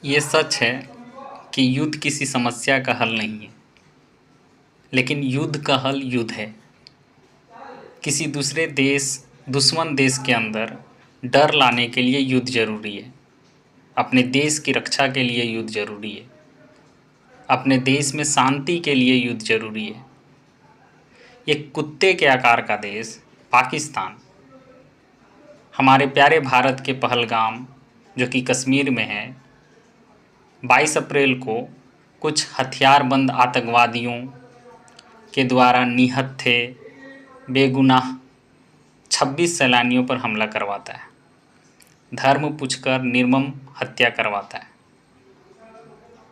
ये सच है कि युद्ध किसी समस्या का हल नहीं है, लेकिन युद्ध का हल युद्ध है। किसी दुश्मन देश के अंदर डर लाने के लिए युद्ध ज़रूरी है। अपने देश की रक्षा के लिए युद्ध ज़रूरी है। अपने देश में शांति के लिए युद्ध ज़रूरी है। एक कुत्ते के आकार का देश पाकिस्तान, हमारे प्यारे भारत के पहलगाम जो कि कश्मीर में है, 22 अप्रैल को कुछ हथियारबंद आतंकवादियों के द्वारा निहत थे बेगुनाह 26 सैलानियों पर हमला करवाता है, धर्म पूछकर निर्मम हत्या करवाता है।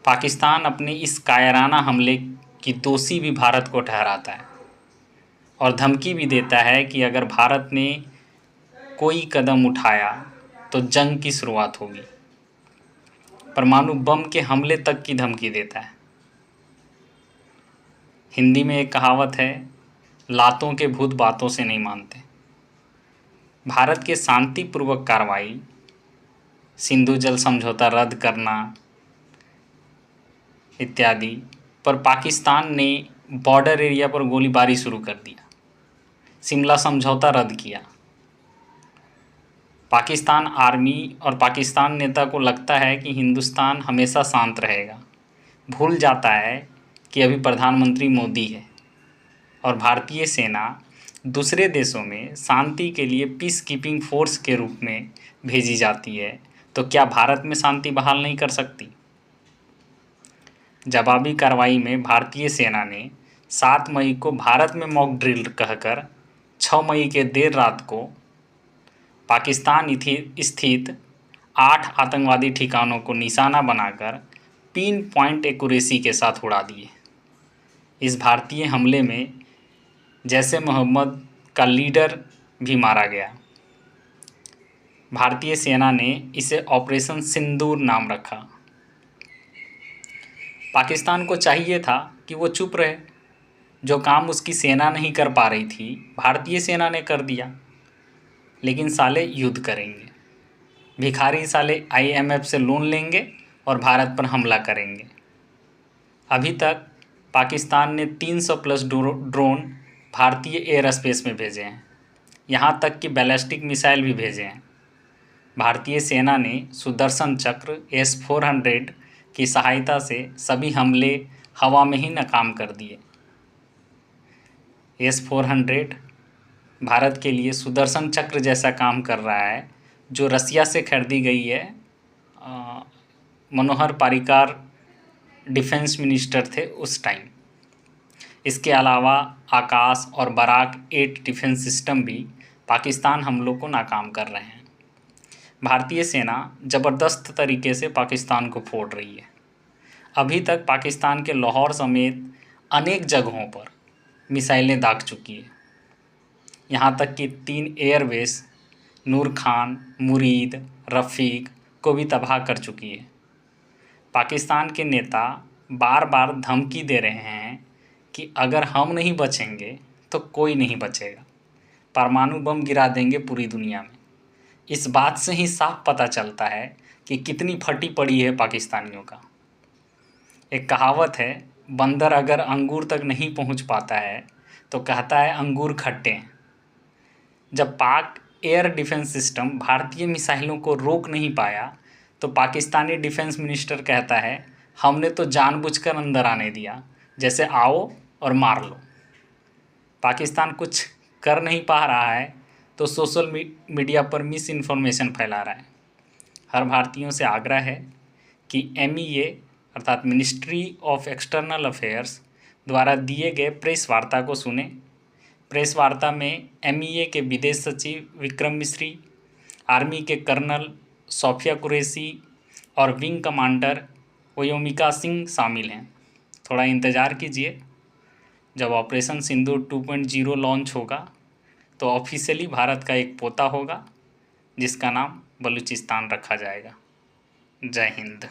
पाकिस्तान अपने इस कायराना हमले की दोषी भी भारत को ठहराता है और धमकी भी देता है कि अगर भारत ने कोई कदम उठाया तो जंग की शुरुआत होगी। परमाणु बम के हमले तक की धमकी देता है। हिंदी में एक कहावत है, लातों के भूत बातों से नहीं मानते। भारत के शांतिपूर्वक कार्रवाई, सिंधु जल समझौता रद्द करना इत्यादि पर पाकिस्तान ने बॉर्डर एरिया पर गोलीबारी शुरू कर दिया, शिमला समझौता रद्द किया। पाकिस्तान आर्मी और पाकिस्तान नेता को लगता है कि हिंदुस्तान हमेशा शांत रहेगा, भूल जाता है कि अभी प्रधानमंत्री मोदी है और भारतीय सेना दूसरे देशों में शांति के लिए पीस कीपिंग फोर्स के रूप में भेजी जाती है, तो क्या भारत में शांति बहाल नहीं कर सकती? जवाबी कार्रवाई में भारतीय सेना ने 7 मई को भारत में मॉक ड्रिल कहकर 6 मई के देर रात को पाकिस्तान स्थित 8 आतंकवादी ठिकानों को निशाना बनाकर पिन पॉइंट एक्यूरेसी के साथ उड़ा दिए। इस भारतीय हमले में जैश-ए मोहम्मद का लीडर भी मारा गया। भारतीय सेना ने इसे ऑपरेशन सिंदूर नाम रखा। पाकिस्तान को चाहिए था कि वो चुप रहे। जो काम उसकी सेना नहीं कर पा रही थी, भारतीय सेना ने कर दिया। लेकिन साले युद्ध करेंगे, भिखारी साले IMF से लोन लेंगे और भारत पर हमला करेंगे। अभी तक पाकिस्तान ने 300 प्लस ड्रोन भारतीय एयर स्पेस में भेजे हैं, यहाँ तक कि बैलिस्टिक मिसाइल भी भेजे हैं। भारतीय सेना ने सुदर्शन चक्र S-400 की सहायता से सभी हमले हवा में ही नाकाम कर दिए। S-400 भारत के लिए सुदर्शन चक्र जैसा काम कर रहा है, जो रसिया से खरीदी गई है। मनोहर पारिकर डिफेंस मिनिस्टर थे उस टाइम। इसके अलावा आकाश और बराक 8 डिफेंस सिस्टम भी पाकिस्तान हमलों को नाकाम कर रहे हैं। भारतीय सेना ज़बरदस्त तरीके से पाकिस्तान को फोड़ रही है। अभी तक पाकिस्तान के लाहौर समेत अनेक जगहों पर मिसाइलें दाग चुकी है। यहाँ तक कि 3 एयरबेस नूर खान, मुरीद, रफ़ीक को भी तबाह कर चुकी है। पाकिस्तान के नेता बार बार धमकी दे रहे हैं कि अगर हम नहीं बचेंगे तो कोई नहीं बचेगा, परमाणु बम गिरा देंगे पूरी दुनिया में। इस बात से ही साफ पता चलता है कि कितनी फटी पड़ी है पाकिस्तानियों का। एक कहावत है, बंदर अगर अंगूर तक नहीं पहुंच पाता है तो कहता है अंगूर खट्टे हैं। जब पाक एयर डिफेंस सिस्टम भारतीय मिसाइलों को रोक नहीं पाया तो पाकिस्तानी डिफेंस मिनिस्टर कहता है, हमने तो जानबूझकर अंदर आने दिया, जैसे आओ और मार लो। पाकिस्तान कुछ कर नहीं पा रहा है तो सोशल मीडिया पर मिस इन्फॉर्मेशन फैला रहा है। हर भारतीयों से आग्रह है कि MEA अर्थात मिनिस्ट्री ऑफ एक्सटर्नल अफेयर्स द्वारा दिए गए प्रेस वार्ता को सुने। प्रेस वार्ता में MEA के विदेश सचिव विक्रम मिस्री, आर्मी के कर्नल सोफिया कुरैशी और विंग कमांडर व्योमिका सिंह शामिल हैं। थोड़ा इंतज़ार कीजिए, जब ऑपरेशन सिंदूर 2.0 लॉन्च होगा तो ऑफिशियली भारत का एक पोता होगा जिसका नाम बलूचिस्तान रखा जाएगा। जय हिंद।